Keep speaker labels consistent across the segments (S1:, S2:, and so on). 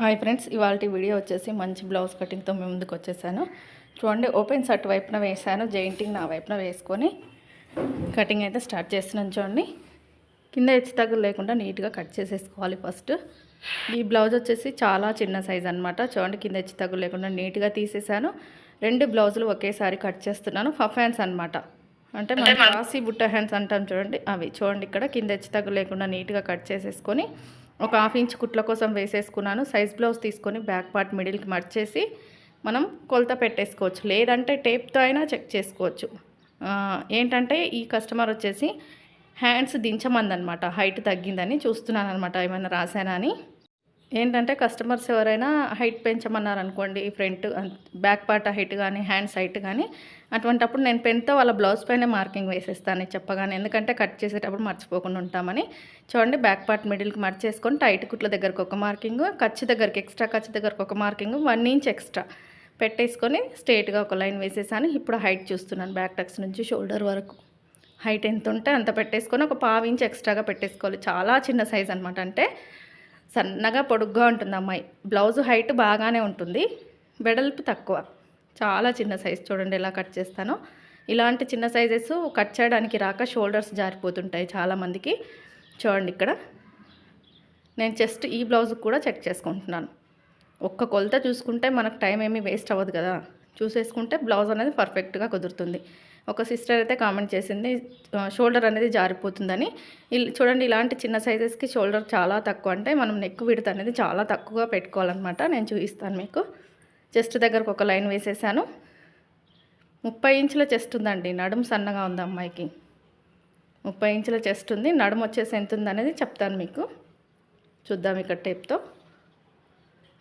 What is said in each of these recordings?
S1: Hi friends, ఇవాళ video వచ్చేసి మంచి బ్లౌజ్ కటింగ్తో మేము ముందుకు వచ్చేసాను. చూడండి, ఓపెన్ షర్ట్ వైపున వేసాను, జైంటింగ్ నా వైపున వేసుకొని కటింగ్ అయితే స్టార్ట్ చేస్తున్నాను. చూడండి, కింద హెచ్చు తగ్గులు లేకుండా నీట్గా కట్ చేసేసుకోవాలి. ఫస్ట్ ఈ బ్లౌజ్ వచ్చేసి చాలా చిన్న సైజ్ అనమాట. చూడండి, కింద హెచ్చు తగ్గులు లేకుండా నీట్గా తీసేసాను. రెండు బ్లౌజులు ఒకేసారి కట్ చేస్తున్నాను. పఫ్ హ్యాండ్స్ అనమాట, అంటే మనం రాసి బుట్ట హ్యాండ్స్ అంటాం చూడండి, అవి. చూడండి, ఇక్కడ కింద హెచ్చు తగ్గులు లేకుండా నీట్గా కట్ చేసేసుకొని ఒక హాఫ్ ఇంచ్ కుట్ల కోసం వేసేసుకున్నాను. సైజ్ బ్లౌజ్ తీసుకొని బ్యాక్ పార్ట్ మిడిల్కి మర్చేసి మనం కొలత పెట్టేసుకోవచ్చు, లేదంటే టేప్తో అయినా చెక్ చేసుకోవచ్చు. ఏంటంటే ఈ కస్టమర్ వచ్చేసి హ్యాండ్స్ దించమందనమాట, హైట్ తగ్గిందని. చూస్తున్నాను అనమాట ఏమైనా రాశానా అని. ఏంటంటే కస్టమర్స్ ఎవరైనా హైట్ పెంచమన్నారనుకోండి, ఫ్రంట్ బ్యాక్ పార్ట్ హైట్ కానీ హ్యాండ్స్ హైట్ కానీ, అటువంటప్పుడు నేను పెన్తో వాళ్ళ బ్లౌజ్ పైన మార్కింగ్ వేసేస్తాను చెప్పగానే, ఎందుకంటే కట్ చేసేటప్పుడు మర్చిపోకుండా ఉంటామని. చూడండి, బ్యాక్ పార్ట్ మిడిల్కి మర్చేసుకొని టైట్ కుట్ల దగ్గరకు ఒక మార్కింగ్, ఖర్చు దగ్గరికి ఎక్స్ట్రా ఖర్చు దగ్గరకు ఒక మార్కింగ్, 1 ఇంచ్ ఎక్స్ట్రా పెట్టేసుకొని స్ట్రేట్గా ఒక లైన్ వేసేసాను. ఇప్పుడు హైట్ చూస్తున్నాను, బ్యాక్ టక్స్ నుంచి షోల్డర్ వరకు హైట్ ఎంత ఉంటే అంత పెట్టేసుకొని ఒక 1/2 ఇంచ్ ఎక్స్ట్రాగా పెట్టేసుకోవాలి. చాలా చిన్న సైజ్ అనమాట, అంటే సన్నగా పొడుగ్గా ఉంటుంది అమ్మాయి. బ్లౌజ్ హైట్ బాగానే ఉంటుంది, వెడల్పు తక్కువ, చాలా చిన్న సైజ్. చూడండి ఎలా కట్ చేస్తానో. ఇలాంటి చిన్న సైజెస్ కట్ చేయడానికి రాక షోల్డర్స్ జారిపోతుంటాయి చాలామందికి. చూడండి, ఇక్కడ నేను జస్ట్ ఈ బ్లౌజ్ కూడా చెక్ చేసుకుంటున్నాను. ఒక్క కొలత చూసుకుంటే మనకు టైం ఏమీ వేస్ట్ అవ్వదు కదా, చూసేసుకుంటే బ్లౌజ్ అనేది పర్ఫెక్ట్గా కుదురుతుంది. ఒక సిస్టర్ అయితే కామెంట్ చేసింది షోల్డర్ అనేది జారిపోతుందని. చూడండి, ఇలాంటి చిన్న సైజెస్కి షోల్డర్ చాలా తక్కువ, అంటే మనం నెక్ విడ్త్ అనేది చాలా తక్కువగా పెట్టుకోవాలన్నమాట. నేను చూపిస్తాను మీకు. చెస్ట్ దగ్గరకు ఒక లైన్ వేసేసాను. 30 ఇంచుల చెస్ట్ ఉందండి, నడుము సన్నగా ఉంది అమ్మాయికి. 30 ఇంచుల చెస్ట్ ఉంది, నడుము వచ్చేసి ఎంత ఉందనేది చెప్తాను మీకు. చూద్దాం ఇక్కడ టేప్తో.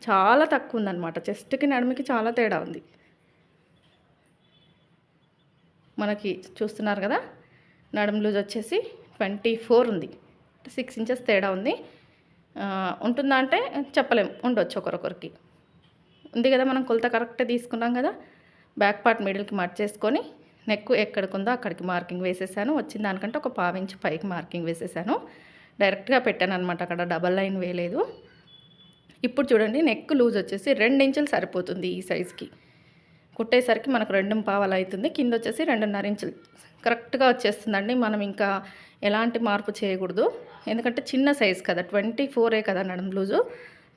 S1: చాలా తక్కువ ఉందన్నమాట, చెస్ట్కి నడుముకి చాలా తేడా ఉంది. మనకి చూస్తున్నారు కదా, నడుము లూజ్ వచ్చేసి 24 ఉంది, 6 ఇంచెస్ తేడా ఉంది. ఉంటుందా అంటే చెప్పలేం, ఉండొచ్చు ఒకరొకరికి. ఉంది కదా, మనం కొలత కరెక్ట్ తీసుకున్నాం కదా. బ్యాక్ పార్ట్ మిడిల్కి మర్చేసుకొని నెక్ ఎక్కడికి ఉందో అక్కడికి మార్కింగ్ వేసేసాను. వచ్చిన దానికంటే ఒక 1/2 ఇంచ్ పైకి మార్కింగ్ వేసేసాను. డైరెక్ట్గా పెట్టాను అనమాట, అక్కడ డబల్ లైన్ వేయలేదు. ఇప్పుడు చూడండి, నెక్ లూజ్ వచ్చేసి 2 ఇంచులు సరిపోతుంది ఈ సైజ్కి. కుట్టేసరికి మనకు 2.25 అవుతుంది. కింద వచ్చేసి 2.5 ఇంచులు కరెక్ట్గా వచ్చేస్తుందండి. మనం ఇంకా ఎలాంటి మార్పు చేయకూడదు, ఎందుకంటే చిన్న సైజ్ కదా, 24 కదా నడుము లూజు,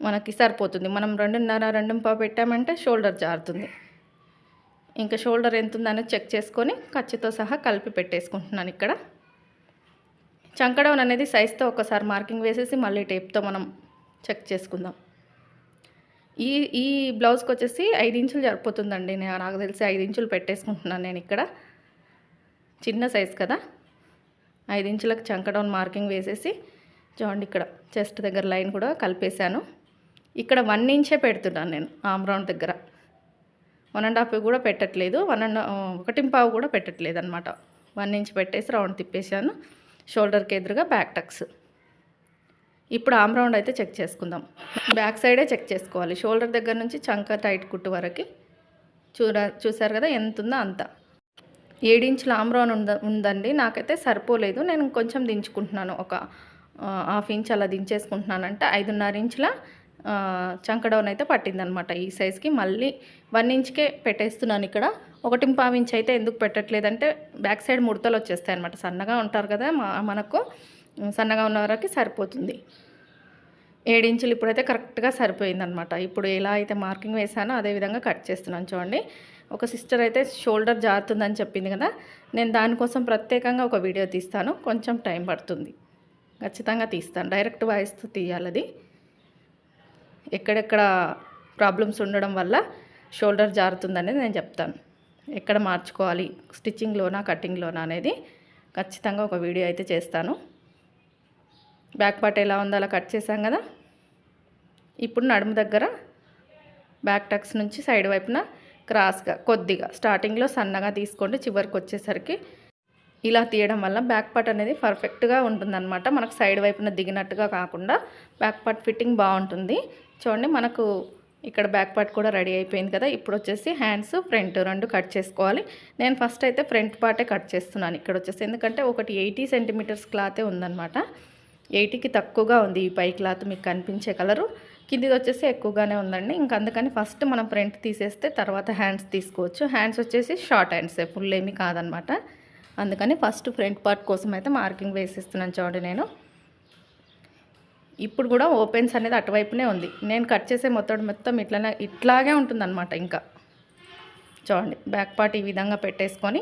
S1: మనకి సరిపోతుంది. మనం 2.5 2.25 పెట్టామంటే షోల్డర్ జారుతుంది. ఇంకా షోల్డర్ ఎంత ఉందనేది చెక్ చేసుకొని ఖర్చుతో సహా కలిపి పెట్టేసుకుంటున్నాను. ఇక్కడ చంకడౌన్ అనేది సైజ్తో ఒకసారి మార్కింగ్ వేసేసి మళ్ళీ టేప్తో మనం చెక్ చేసుకుందాం. ఈ బ్లౌజ్కి వచ్చేసి 5 ఇంచులు సరిపోతుందండి. నాకు తెలిసి 5 ఇంచులు పెట్టేసుకుంటున్నాను నేను ఇక్కడ. చిన్న సైజ్ కదా, 5 ఇంచులకు చంకడౌన్ మార్కింగ్ వేసేసి చూడండి, ఇక్కడ చెస్ట్ దగ్గర లైన్ కూడా కలిపేశాను. ఇక్కడ 1 ఇంచే పెడుతున్నాను నేను ఆమ్ రౌండ్ దగ్గర. 1.5 కూడా పెట్టట్లేదు, 1.25 కూడా పెట్టట్లేదు అనమాట. 1 ఇంచ్ పెట్టేసి రౌండ్ తిప్పేసాను. షోల్డర్కి ఎదురుగా బ్యాక్ టక్స్. ఇప్పుడు ఆమ్ రౌండ్ అయితే చెక్ చేసుకుందాం. బ్యాక్ సైడే చెక్ చేసుకోవాలి, షోల్డర్ దగ్గర నుంచి చంక టైట్ కుట్టు వరకు. చూసారు కదా ఎంత ఉందో అంత. 7 ఇంచుల ఆమ్ రౌండ్ ఉందండి, నాకైతే సరిపోలేదు. నేను కొంచెం దించుకుంటున్నాను, ఒక 1/2 ఇంచ్ అలా దించేసుకుంటున్నానంటే 5.5 ఇంచుల చంకడౌన్ అయితే పట్టిందనమాట ఈ సైజ్కి. మళ్ళీ 1 ఇంచ్కే పెట్టేస్తున్నాను ఇక్కడ. 1.25 ఇంచ్ అయితే ఎందుకు పెట్టట్లేదంటే బ్యాక్ సైడ్ ముడతలు వచ్చేస్తాయి అనమాట. సన్నగా ఉంటారు కదా, మనకు సన్నగా ఉన్న వరకు సరిపోతుంది. 7 ఇంచులు ఇప్పుడైతే కరెక్ట్గా సరిపోయిందనమాట. ఇప్పుడు ఎలా అయితే మార్కింగ్ వేసానో అదేవిధంగా కట్ చేస్తున్నాను. చూడండి, ఒక సిస్టర్ అయితే షోల్డర్ జారుతుందని చెప్పింది కదా, నేను దానికోసం ప్రత్యేకంగా ఒక వీడియో తీస్తాను. కొంచెం టైం పడుతుంది, ఖచ్చితంగా తీస్తాను. డైరెక్ట్ వాయిస్తో తీయాలి అది. ఎక్కడెక్కడ ప్రాబ్లమ్స్ ఉండడం వల్ల షోల్డర్ జారుతుందనేది నేను చెప్తాను. ఎక్కడ మార్చుకోవాలి, స్టిచ్చింగ్లోనా కటింగ్లోనా అనేది ఖచ్చితంగా ఒక వీడియో అయితే చేస్తాను. బ్యాక్ పార్ట్ ఎలా ఉందో అలా కట్ చేసాం కదా. ఇప్పుడు నడుము దగ్గర బ్యాక్ టక్స్ నుంచి సైడ్ వైపున క్రాస్గా కొద్దిగా స్టార్టింగ్లో సన్నగా తీసుకోండి, చివరికి వచ్చేసరికి ఇలా తీయడం వల్ల బ్యాక్ పార్ట్ అనేది పర్ఫెక్ట్గా ఉంటుందన్నమాట. మనకు సైడ్ వైపున దిగినట్టుగా కాకుండా బ్యాక్ పార్ట్ ఫిట్టింగ్ బాగుంటుంది. చూడండి, మనకు ఇక్కడ బ్యాక్ పార్ట్ కూడా రెడీ అయిపోయింది కదా. ఇప్పుడు వచ్చేసి హ్యాండ్స్ ఫ్రంట్ రెండు కట్ చేసుకోవాలి. నేను ఫస్ట్ అయితే ఫ్రంట్ పార్టే కట్ చేస్తున్నాను ఇక్కడ వచ్చేసి, ఎందుకంటే ఒకటి 80 సెంటీమీటర్స్ క్లాతే ఉందన్నమాట. 80కి తక్కువగా ఉంది ఈ పై క్లాత్, మీకు కనిపించే కలరు. కిందిది వచ్చేసి ఎక్కువగానే ఉందండి. ఇంక అందుకని ఫస్ట్ మనం ఫ్రంట్ తీసేస్తే తర్వాత హ్యాండ్స్ తీసుకోవచ్చు. హ్యాండ్స్ వచ్చేసి షార్ట్ హ్యాండ్సే, ఫుల్ ఏమీ కాదనమాట. అందుకని ఫస్ట్ ఫ్రంట్ పార్ట్ కోసం అయితే మార్కింగ్ వేసిస్తున్నాను చూడండి నేను. ఇప్పుడు కూడా ఓపెన్స్ అనేది అటువైపునే ఉంది. నేను కట్ చేసే మొత్తం ఇట్లాగే ఉంటుందన్నమాట. ఇంకా చూడండి బ్యాక్ పార్ట్ ఈ విధంగా పెట్టేసుకొని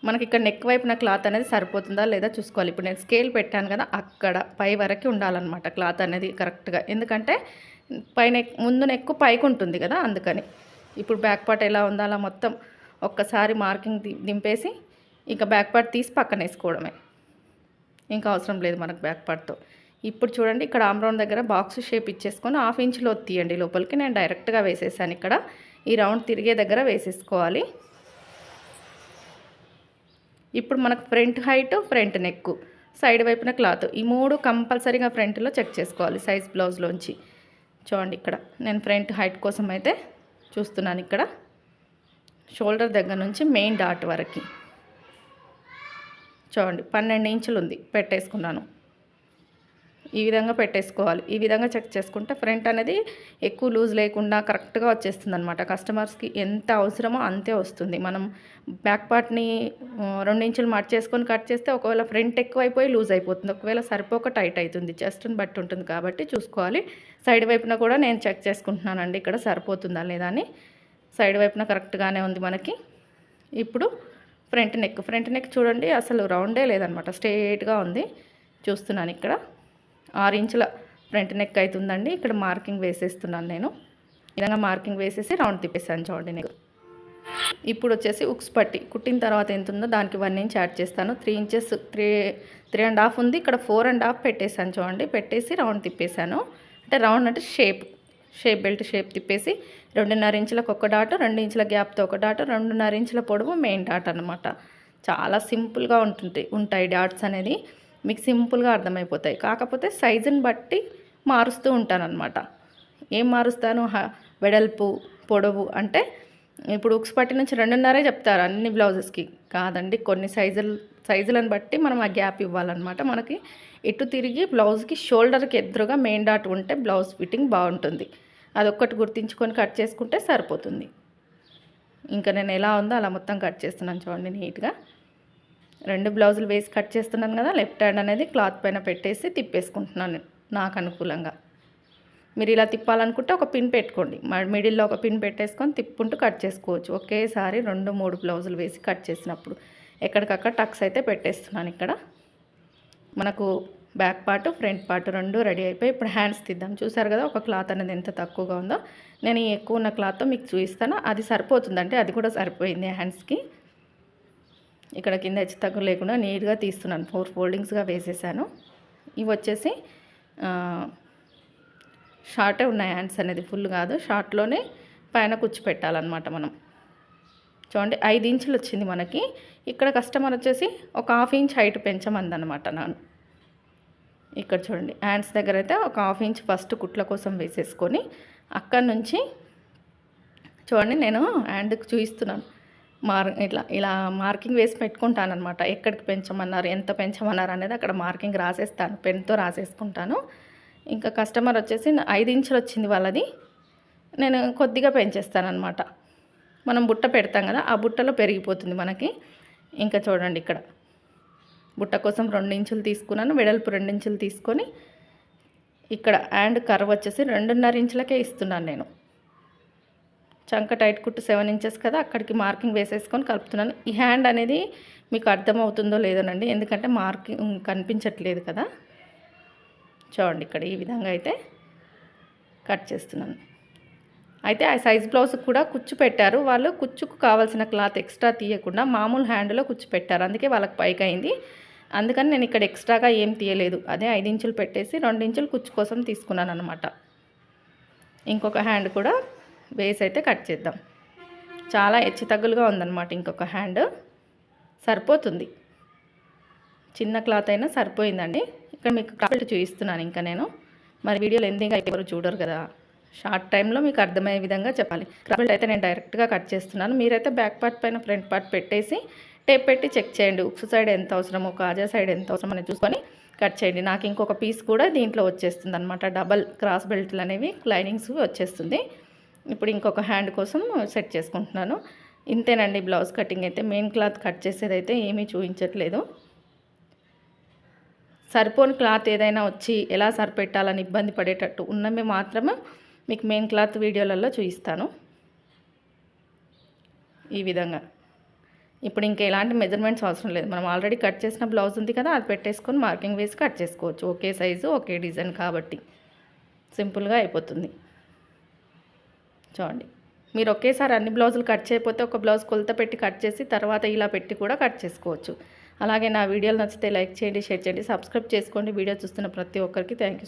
S1: మనకి ఇక్కడ నెక్ వైపున క్లాత్ అనేది సరిపోతుందా లేదా చూసుకోవాలి. ఇప్పుడు నేను స్కేల్ పెట్టాను కదా, అక్కడ పై వరకు ఉండాలన్నమాట క్లాత్ అనేది కరెక్ట్గా. ఎందుకంటే ముందు నెక్ పైకి ఉంటుంది కదా, అందుకని. ఇప్పుడు బ్యాక్ పార్ట్ ఎలా ఉందో అలా మొత్తం ఒక్కసారి మార్కింగ్ దింపేసి ఇంకా బ్యాక్ పార్ట్ తీసి పక్కన వేసుకోవడమే. ఇంకా అవసరం లేదు మనకు బ్యాక్ పార్ట్తో. ఇప్పుడు చూడండి ఇక్కడ ఆమ్ రౌండ్ దగ్గర బాక్స్ షేప్ ఇచ్చేసుకొని 1/2 ఇంచ్ లోతు తీయండి లోపలికి. నేను డైరెక్ట్గా వేసేసాను. ఇక్కడ ఈ రౌండ్ తిరిగే దగ్గర వేసేసుకోవాలి. ఇప్పుడు మనకు front height, front neck, side వైపున క్లాత్, ఈ 3 కంపల్సరీగా ఫ్రంట్లో చెక్ చేసుకోవాలి సైజ్ బ్లౌజ్లోంచి. చూడండి ఇక్కడ నేను ఫ్రంట్ హైట్ కోసం అయితే చూస్తున్నాను. ఇక్కడ షోల్డర్ దగ్గర నుంచి మెయిన్ డాట్ వరకు చూడండి 12 ఇంచులు ఉంది, పెట్టేసుకున్నాను. ఈ విధంగా పెట్టేసుకోవాలి. ఈ విధంగా చెక్ చేసుకుంటే ఫ్రంట్ అనేది ఎక్కువ లూజ్ లేకుండా కరెక్ట్గా వచ్చేస్తుంది అనమాట. కస్టమర్స్కి ఎంత అవసరమో అంతే వస్తుంది. మనం బ్యాక్ పార్ట్ని 2 ఇంచులు మార్క్ చేసుకొని కట్ చేస్తే ఒకవేళ ఫ్రంట్ ఎక్కువ అయిపోయి లూజ్ అయిపోతుంది, ఒకవేళ సరిపోక టైట్ అవుతుంది. చెస్ట్ని బట్టి ఉంటుంది కాబట్టి చూసుకోవాలి. సైడ్ వైపున కూడా నేను చెక్ చేసుకుంటున్నానండి ఇక్కడ సరిపోతుందా లేదా అని. సైడ్ వైపున కరెక్ట్గానే ఉంది మనకి. ఇప్పుడు ఫ్రంట్ నెక్ చూడండి అసలు రౌండే లేదనమాట, స్ట్రేట్గా ఉంది. చూస్తున్నాను ఇక్కడ 6 ఇంచుల ఫ్రంట్ నెక్ అవుతుందండి. ఇక్కడ మార్కింగ్ వేసేస్తున్నాను నేను. ఈ విధంగా మార్కింగ్ వేసేసి రౌండ్ తిప్పేసాను చూడండి నెక్. ఇప్పుడు వచ్చేసి ఉక్స్ పట్టి కుట్టిన తర్వాత ఎంత ఉందో దానికి 1 ఇంచ్ యాడ్ చేస్తాను. 3 ఇంచెస్ 3.5 ఉంది. ఇక్కడ 4.5 పెట్టేశాను చూడండి. పెట్టేసి రౌండ్ తిప్పేశాను. అంటే రౌండ్ అంటే షేప్ బెల్ట్ షేప్ తిప్పేసి 2.5 ఇంచులకు ఒక డాట్, 2 ఇంచుల గ్యాప్తో ఒక డాట్, 2.5 ఇంచుల పొడవు మెయిన్ డాట్ అనమాట. చాలా సింపుల్గా ఉంటాయి డాట్స్ అనేది, మీకు సింపుల్గా అర్థమైపోతాయి. కాకపోతే సైజుని బట్టి మారుస్తూ ఉంటానన్నమాట. ఏం మారుస్తాను, వెడల్పు, పొడవు అంటే ఇప్పుడు ఉక్స్ పట్టి నుంచి 2.5 చెప్తారు అన్ని బ్లౌజెస్కి. కాదండి, కొన్ని సైజులను బట్టి మనం ఆ గ్యాప్ ఇవ్వాలన్నమాట. మనకి ఇటు తిరిగి బ్లౌజ్కి షోల్డర్కి ఎదురుగా మెయిన్ డాట్ ఉంటే బ్లౌజ్ ఫిట్టింగ్ బాగుంటుంది. అదొక్కటి గుర్తుంచుకొని కట్ చేసుకుంటే సరిపోతుంది. ఇంకా నేను ఎలా ఉందో అలా మొత్తం కట్ చేస్తున్నాను చూడండి నీట్గా. 2 బ్లౌజులు వేసి కట్ చేస్తున్నాను కదా, లెఫ్ట్ హ్యాండ్ అనేది క్లాత్ పైన పెట్టేసి తిప్పేసుకుంటున్నాను నాకు అనుకూలంగా. మీరు ఇలా తిప్పాలనుకుంటే ఒక పిన్ పెట్టుకోండి, మిడిల్లో ఒక పిన్ పెట్టేసుకొని తిప్పుకుంటూ కట్ చేసుకోవచ్చు. ఒకేసారి 2-3 బ్లౌజులు వేసి కట్ చేసినప్పుడు ఎక్కడికక్కడ టక్స్ అయితే పెట్టేస్తున్నాను. ఇక్కడ మనకు back part, front part 2 ready అయిపోయి ఇప్పుడు హ్యాండ్స్ తీద్దాం. చూసారు కదా ఒక క్లాత్ అనేది ఎంత తక్కువగా ఉందో. నేను ఈ ఎక్కువ ఉన్న క్లాత్తో మీకు చూపిస్తాను. అది సరిపోతుందంటే అది కూడా సరిపోయింది హ్యాండ్స్కి. ఇక్కడ కింద హెచ్చు తగ్గు లేకుండా నీట్గా తీస్తున్నాను. 4 ఫోల్డింగ్స్గా వేసేసాను. ఇవి వచ్చేసి షార్టే ఉన్నాయి హ్యాండ్స్ అనేది, ఫుల్ కాదు. షార్ట్లోనే పైన కుచ్చి పెట్టాలన్నమాట మనం. చూడండి 5 ఇంచులు వచ్చింది మనకి. ఇక్కడ కస్టమర్ వచ్చేసి ఒక 1/2 ఇంచ్ హైట్ పెంచమందనమాట నన్ను. ఇక్కడ చూడండి హ్యాండ్స్ దగ్గర అయితే ఒక 1/2 ఇంచ్ ఫస్ట్ కుట్ల కోసం వేసేసుకొని అక్కడి నుంచి చూడండి నేను హ్యాండ్కి చూపిస్తున్నాను. ఇలా మార్కింగ్ వేసి పెట్టుకుంటానమాట. ఎక్కడికి పెంచమన్నారు, ఎంత పెంచమన్నారు అనేది అక్కడ మార్కింగ్ రాసేస్తాను, పెన్తో రాసేసుకుంటాను. ఇంకా కస్టమర్ వచ్చేసి 5 ఇంచులు వచ్చింది వాళ్ళది, నేను కొద్దిగా పెంచేస్తానమాట. మనం బుట్ట పెడతాం కదా, ఆ బుట్టలో పెరిగిపోతుంది మనకి. ఇంకా చూడండి ఇక్కడ బుట్ట కోసం 2 ఇంచులు తీసుకున్నాను, వెడల్పు 2 ఇంచులు తీసుకొని ఇక్కడ హ్యాండ్ కర్వ్ వచ్చేసి 2.5 ఇంచులకే ఇస్తున్నాను నేను. చంక టైట్ కుట్టు 7 ఇంచెస్ కదా, అక్కడికి మార్కింగ్ వేసేసుకొని కలుపుతున్నాను. ఈ హ్యాండ్ అనేది మీకు అర్థమవుతుందో లేదోనండి, ఎందుకంటే మార్కింగ్ కనిపించట్లేదు కదా. చూడండి ఇక్కడ ఈ విధంగా అయితే కట్ చేస్తున్నాను. అయితే ఆ సైజ్ బ్లౌజ్కి కూడా కుచ్చు పెట్టారు వాళ్ళు. కుచ్చుకు కావాల్సిన క్లాత్ ఎక్స్ట్రా తీయకుండా మామూలు హ్యాండ్లో కుచ్చు పెట్టారు, అందుకే వాళ్ళకి పైకి అయింది. అందుకని నేను ఇక్కడ ఎక్స్ట్రాగా ఏం తీయలేదు. అదే 5 ఇంచులు పెట్టేసి 2 ఇంచులు కుచ్చు కోసం తీసుకున్నాను అనమాట. ఇంకొక హ్యాండ్ కూడా వేసి అయితే కట్ చేద్దాం. చాలా హెచ్చు తగ్గులుగా ఉందన్నమాట. ఇంకొక హ్యాండ్ సరిపోతుంది, చిన్న క్లాత్ అయినా సరిపోయిందండి. ఇక్కడ మీకు క్రాఫ్ట్ చూపిస్తున్నాను. ఇంకా నేను మరి వీడియోలు ఎందుకు ఎవరు చూడరు కదా, షార్ట్ టైంలో మీకు అర్థమయ్యే విధంగా చెప్పాలి. క్రాఫ్ట్ అయితే నేను డైరెక్ట్గా కట్ చేస్తున్నాను. మీరైతే బ్యాక్ పార్ట్ పైన ఫ్రంట్ పార్ట్ పెట్టేసి టేప్ పెట్టి చెక్ చేయండి. ఉక్స్ సైడ్ ఎంత అవసరమో, కాజా సైడ్ ఎంత అవసరమో అని చూసుకొని కట్ చేయండి. నాకు ఇంకొక పీస్ కూడా దీంట్లో వచ్చేస్తుంది అనమాట. డబల్ క్రాస్ బెల్ట్లు అనేవి లైనింగ్స్ వచ్చేస్తుంది. ఇప్పుడు ఇంకొక హ్యాండ్ కోసం సెట్ చేసుకుంటున్నాను. ఇంతేనండి బ్లౌజ్ కటింగ్ అయితే. మెయిన్ క్లాత్ కట్ చేసేదైతే ఏమీ చూపించట్లేదు. సరిపోని క్లాత్ ఏదైనా వచ్చి ఎలా సరిపెట్టాలని ఇబ్బంది పడేటట్టు ఉన్నవి మాత్రమే మీకు మెయిన్ క్లాత్ వీడియోలలో చూపిస్తాను. ఈ విధంగా ఇప్పుడు ఇంకా ఎలాంటి మెజర్మెంట్స్ అవసరం లేదు. మనం ఆల్రెడీ కట్ చేసిన బ్లౌజ్ ఉంది కదా, అది పెట్టేసుకొని మార్కింగ్ వేసి కట్ చేసుకోవచ్చు. ఒకే సైజు ఒకే డిజైన్ కాబట్టి సింపుల్గా అయిపోతుంది. చూడండి, మీరు ఒకేసారి అన్ని బ్లౌజులు కట్ చేయకపోతే ఒక బ్లౌజ్ కొలత పెట్టి కట్ చేసి తర్వాత ఇలా పెట్టి కూడా కట్ చేసుకోవచ్చు. అలాగే నా వీడియోలు నచ్చితే లైక్ చేయండి, షేర్ చేయండి, సబ్స్క్రైబ్ చేసుకోండి. వీడియో చూస్తున్న ప్రతి ఒక్కరికి థ్యాంక్ యూ.